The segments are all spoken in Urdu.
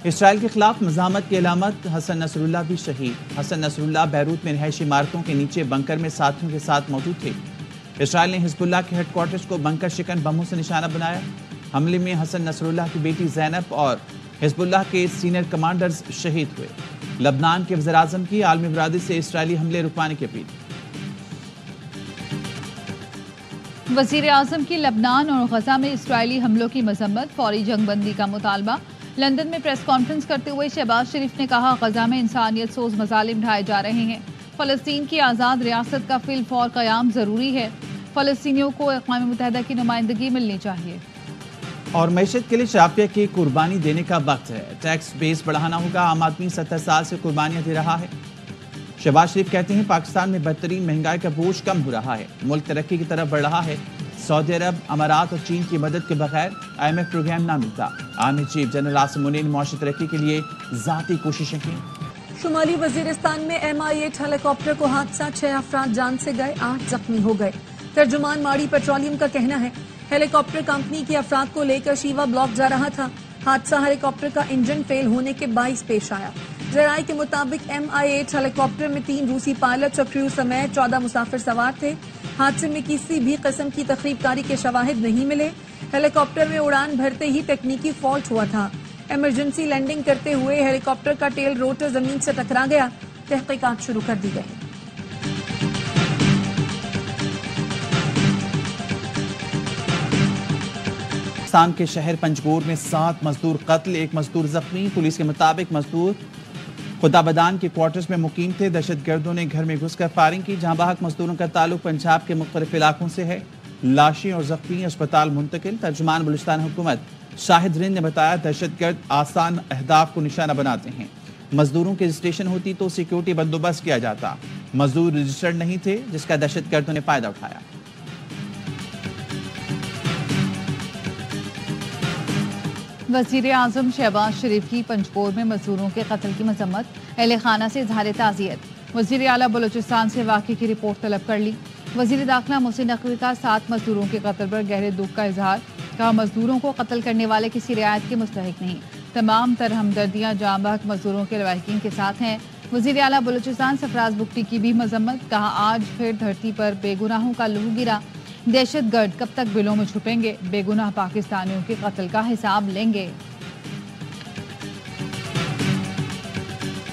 اسرائیل کے خلاف مزاحمت کی علامت حسن نصراللہ بھی شہید۔ حسن نصراللہ بیروت میں رہائشی عمارتوں کے نیچے بنکر میں ساتھیوں کے ساتھ موجود تھے۔ اسرائیل نے حزب اللہ کے ہیڈ کوارٹرز کو بنکر شکن بموں سے نشانہ بنایا۔ حملے میں حسن نصراللہ کی بیٹی زینب اور حزب اللہ کے سینئر کمانڈرز شہید ہوئے۔ لبنان کے وزیر اعظم کی عالمی برادری سے اسرائیلی حملے رکوانے کی اپیل۔ وزیر اعظم کی لبنان اور غزہ میں اسرائیلی حملوں کی مذمت، فوری جنگ بندی کا مطالبہ۔ لندن میں پریس کانفرنس کرتے ہوئے شہباز شریف نے کہا غزہ میں انسانیت سوز مظالم ڈھائے جا رہے ہیں، فلسطین کی آزاد ریاست کا فی الفور قیام ضروری ہے، فلسطینیوں کو اقوام متحدہ کی نمائندگی ملنی چاہیے۔ اور معیشت کے لیے شرافیہ کی قربانی دینے کا وقت ہے، ٹیکس بیس بڑھانا ہوگا، عام آدمی 70 سال سے قربانیاں دے رہا ہے۔ شہباز شریف کہتے ہیں پاکستان میں بدترین مہنگائی کا بوجھ کم ہو رہا ہے، ملک ترقی کی طرف بڑھ رہا ہے۔ سعودی عرب، امارات اور چین کی مدد کے بغیر IMF پروگرام نہ ملتا۔ Army chief general Asim Munir نے معاشی ترقی کے لیے ذاتی کوششیں کی۔ شمالی وزیرستان میں MI-8 ہیلی کاپٹر کو حادثہ، 6 افراد جان سے گئے، 8 زخمی ہو گئے۔ ترجمان ماڑی پیٹرولیم کا کہنا ہے ہیلی کاپٹر کمپنی کے افراد کو لے کر شیوا بلاک جا رہا تھا۔ حادثہ ہیلی کاپٹر کا انجن فیل ہونے کے باعث پیش آیا۔ ذرائع کے مطابق MI-8 ہیلی کاپٹر میں 3 روسی پائلٹ اور کریو سمیت 14 مسافر سوار تھے۔ حادثے میں کسی بھی قسم کی تخریب کاری کے شواہد نہیں ملے۔ ہیلی کاپٹر میں اڑان بھرتے ہی تکنیکی فالٹ ہوا تھا۔ ایمرجنسی لینڈنگ کرتے ہوئے ہیلی کاپٹر کا ٹیل روٹر زمین سے ٹکرا گیا۔ تحقیقات شروع کر دی گئی۔ پاکستان کے شہر پنجگور میں 7 مزدور قتل، 1 مزدور زخمی۔ پولیس کے مطابق مزدور خدا بدان کے کوارٹرز میں مقیم تھے۔ دہشت گردوں نے گھر میں گھس کر فائرنگ کی۔ جہاں بحق مزدوروں کا تعلق پنجاب کے مختلف علاقوں سے ہے۔ لاشیں اور زخمی اسپتال منتقل۔ ترجمان بلوچستان حکومت شاہد رند نے بتایا دہشت گرد آسان اہداف کو نشانہ بناتے ہیں، مزدوروں کی رجسٹریشن ہوتی تو سیکیورٹی بندوبست کیا جاتا، مزدور رجسٹرڈ نہیں تھے جس کا دہشت گردوں نے فائدہ اٹھایا۔ وزیر اعظم شہباز شریف کی پنجگور میں مزدوروں کے قتل کی مذمت، اہل خانہ سے اظہار تعزیت۔ وزیر اعلیٰ بلوچستان سے واقعے کی رپورٹ طلب کر لی۔ وزیر داخلہ محسن نقوی کا 7 مزدوروں کے قتل پر گہرے دکھ کا اظہار، کہا مزدوروں کو قتل کرنے والے کسی رعایت کے مستحق نہیں، تمام تر ہمدردیاں جاں بحق مزدوروں کے لواحقین کے ساتھ ہیں۔ وزیر اعلیٰ بلوچستان سرفراز بگٹی کی بھی مذمت، کہا آج پھر دھرتی پر بے گناہوں کا لہو گرا، دہشت گرد کب تک بلوں میں چھپیں گے، بے گناہ پاکستانیوں کے قتل کا حساب لیں گے۔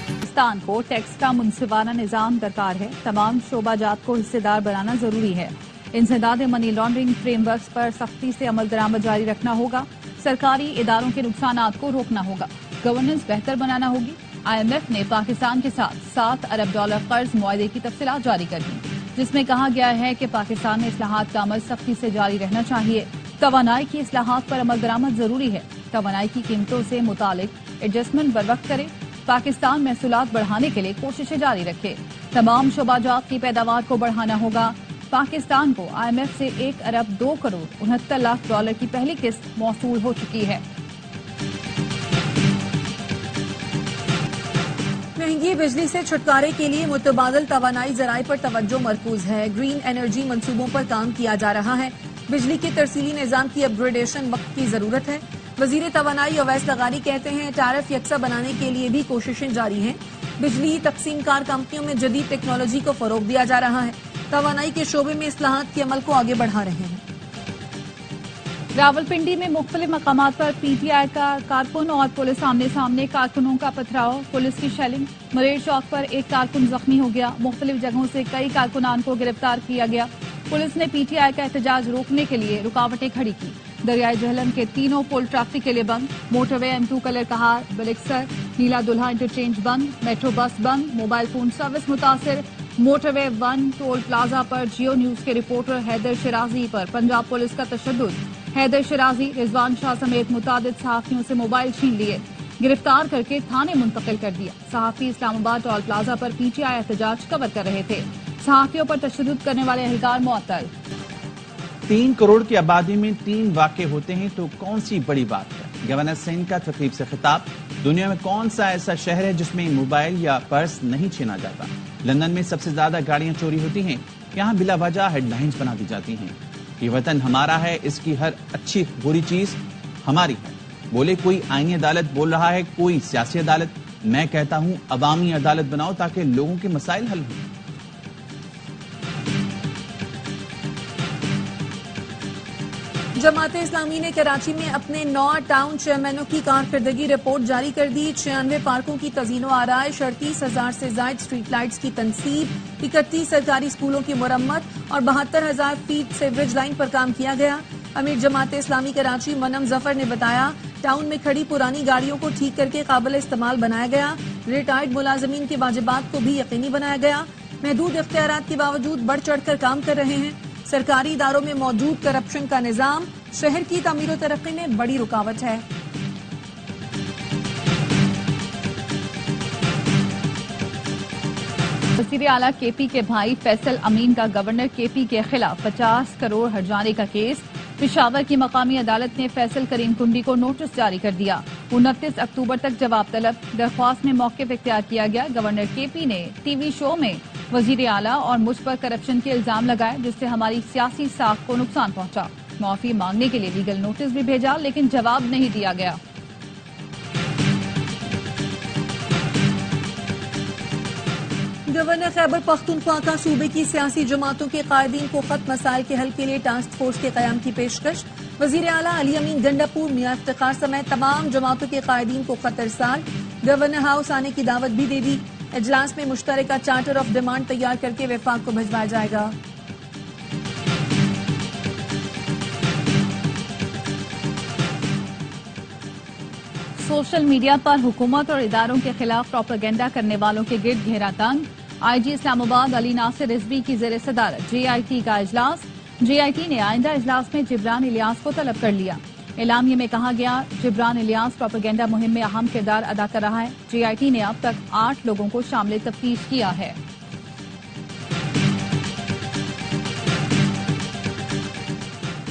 پاکستان کو ٹیکس کا منصفانہ نظام درکار ہے، تمام شعبہ جات کو حصے دار بنانا ضروری ہے، انسداد منی لانڈرنگ فریم ورکس پر سختی سے عمل درآمد جاری رکھنا ہوگا، سرکاری اداروں کے نقصانات کو روکنا ہوگا، گورننس بہتر بنانا ہوگی۔ IMF نے پاکستان کے ساتھ $7 ارب قرض معاہدے کی تفصیلات جاری کر دی، جس میں کہا گیا ہے کہ پاکستان میں اصلاحات کا عمل سختی سے جاری رہنا چاہیے، توانائی کی اصلاحات پر عمل درآمد ضروری ہے، توانائی کی قیمتوں سے متعلق ایڈجسٹمنٹ بروقت کرے، پاکستان محصولات بڑھانے کے لیے کوششیں جاری رکھے، تمام شعبہ جات کی پیداوار کو بڑھانا ہوگا۔ پاکستان کو IMF سے $1 ارب 2 کروڑ 69 لاکھ کی پہلی قسط موصول ہو چکی ہے۔ مہنگی بجلی سے چھٹکارے کے لیے متبادل توانائی ذرائع پر توجہ مرکوز ہے، گرین انرجی منصوبوں پر کام کیا جا رہا ہے، بجلی کے ترسیلی نظام کی اپ گریڈیشن وقت کی ضرورت ہے۔ وزیر توانائی اویس لغاری کہتے ہیں ٹیرف یکساں بنانے کے لیے بھی کوششیں جاری ہیں، بجلی تقسیم کار کمپنیوں میں جدید ٹیکنالوجی کو فروغ دیا جا رہا ہے، توانائی کے شعبے میں اصلاحات کے عمل کو آگے بڑھا رہے ہیں۔ راولپنڈی میں مختلف مقامات پر PTI کا کارکن اور پولیس آمنے سامنے، کارکنوں کا پتھراؤ، پولیس کی شیلنگ، ملیر چوک پر ایک کارکن زخمی ہو گیا، مختلف جگہوں سے کئی کارکنان کو گرفتار کیا گیا۔ پولیس نے PTI کا احتجاج روکنے کے لیے رکاوٹیں کھڑی کی۔ دریائے جہلم کے تینوں پل ٹریفک کے لیے بند، موٹر وے M2 کلر کہار، بلکسر، نیلا دلہا انٹرچینج بند، میٹرو بس بند، موبائل فون سروس متاثر، موٹر وے 1 ٹول پلازا پر جیو نیوز کے رپورٹر حیدر شرازی پر پنجاب پولیس کا تشدد، حیدر شرازی، رضوان شاہ سمیت متعدد صحافیوں سے موبائل چھین لیے، گرفتار کر کے تھانے منتقل کر دیا۔ صحافی اسلام آباد ٹول پلازا پر PTI احتجاج کور کر رہے تھے، صحافیوں پر تشدد کرنے والے اہلکار معطل۔ 3 کروڑ کی آبادی میں 3 واقع ہوتے ہیں تو کون سی بڑی بات ہے؟ گورنر سندھ کا تقریب سے خطاب، دنیا میں کون سا ایسا شہر ہے جس میں موبائل یا پرس نہیں چھینا جاتا؟ لندن میں سب سے زیادہ گاڑیاں چوری ہوتی ہیں، یہاں بلا وجہ ہیڈ لائنز بنا دی جاتی ہیں، یہ وطن ہمارا ہے، اس کی ہر اچھی بری چیز ہماری ہے۔ بولے کوئی آئینی عدالت بول رہا ہے کوئی سیاسی عدالت. میں کہتا ہوں عوامی عدالت بناؤ تاکہ لوگوں کے مسائل حل ہوں. جماعت اسلامی نے کراچی میں اپنے 9 ٹاؤن چیئرمینوں کی کارکردگی رپورٹ جاری کر دی. 96 پارکوں کی تزئین و آرائش، 38,000 سے زائد اسٹریٹ لائٹس کی تنصیب، 31 سرکاری اسکولوں کی مرمت اور 72,000 فیٹ سیوریج لائن پر کام کیا گیا. امیر جماعت اسلامی کراچی منم ظفر نے بتایا ٹاؤن میں کھڑی پرانی گاڑیوں کو ٹھیک کر کے قابل استعمال بنایا گیا. ریٹائرڈ ملازمین کے واجبات کو بھی یقینی بنایا گیا. محدود اختیارات کے باوجود بڑھ چڑھ کر کام کر رہے ہیں. سرکاری اداروں میں موجود کرپشن کا نظام شہر کی تعمیر و ترقی میں بڑی رکاوٹ ہے. وزیر اعلیٰ کے پی کے بھائی فیصل امین کا گورنر کے پی کے خلاف 50 کروڑ ہرجانے کا کیس. پشاور کی مقامی عدالت نے فیصل کریم کنڈی کو نوٹس جاری کر دیا. 29 اکتوبر تک جواب طلب. درخواست میں موقف اختیار کیا گیا. گورنر کے پی نے ٹی وی شو میں وزیر اعلیٰ اور مجھ پر کرپشن کے الزام لگائے جس سے ہماری سیاسی ساکھ کو نقصان پہنچا. معافی مانگنے کے لیے لیگل نوٹس بھی بھیجا لیکن جواب نہیں دیا گیا. گورنر خیبر پختونخوا کا صوبے کی سیاسی جماعتوں کے قائدین کو خط مسائل کے حل کے لیے ٹاسک فورس کے قیام کی پیشکش. وزیر اعلیٰ علی امین گنڈاپور میاں افتخار سمیت تمام جماعتوں کے قائدین کو خط ارسال. گورنر ہاؤس آنے کی دعوت بھی دے دی. اجلاس میں مشترکہ چارٹر آف ڈیمانڈ تیار کر کے وفاق کو بھجوایا جائے گا. سوشل میڈیا پر حکومت اور اداروں کے خلاف پروپیگنڈا کرنے والوں کے گرد گھیرا تنگ. آئی جی اسلام آباد علی ناصر رضوی کی زیر صدارت جے آئی ٹی کا اجلاس. جے آئی ٹی نے آئندہ اجلاس میں جبران الیاس کو طلب کر لیا. اعلامیے میں کہا گیا جبران الیاس پروپیگنڈا مہم میں اہم کردار ادا کر رہا ہے. جے آئی ٹی نے اب تک 8 لوگوں کو شامل تفتیش کیا ہے.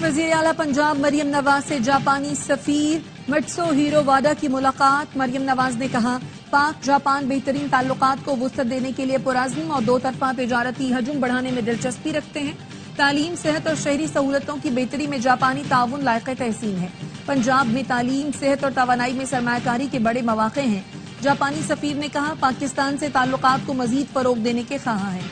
وزیر اعلیٰ پنجاب مریم نواز سے جاپانی سفیر مٹسو ہیرو واڈا کی ملاقات. مریم نواز نے کہا پاک جاپان بہترین تعلقات کو وسعت دینے کے لیے پرعزم اور 2 طرفہ تجارتی حجم بڑھانے میں دلچسپی رکھتے ہیں. تعلیم، صحت اور شہری سہولتوں کی بہتری میں جاپانی تعاون لائق تحسین ہے. پنجاب میں تعلیم، صحت اور توانائی میں سرمایہ کاری کے بڑے مواقع ہیں. جاپانی سفیر نے کہا پاکستان سے تعلقات کو مزید فروغ دینے کے خواہاں ہیں.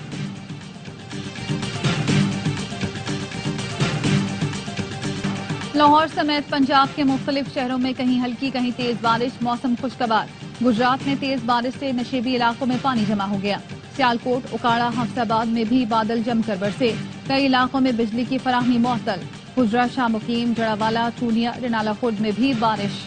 لاہور سمیت پنجاب کے مختلف شہروں میں کہیں ہلکی کہیں تیز بارش. موسم خوشگوار. گجرات میں تیز بارش سے نشیبی علاقوں میں پانی جمع ہو گیا. سیالکوٹ، اکاڑا، حفظ آباد میں بھی بادل جم کر برسے. کئی علاقوں میں بجلی کی فراہمی معطل. گجرا، شاہ مقیم، جڑاوالا، چونیا، رنالا خورد میں بھی بارش.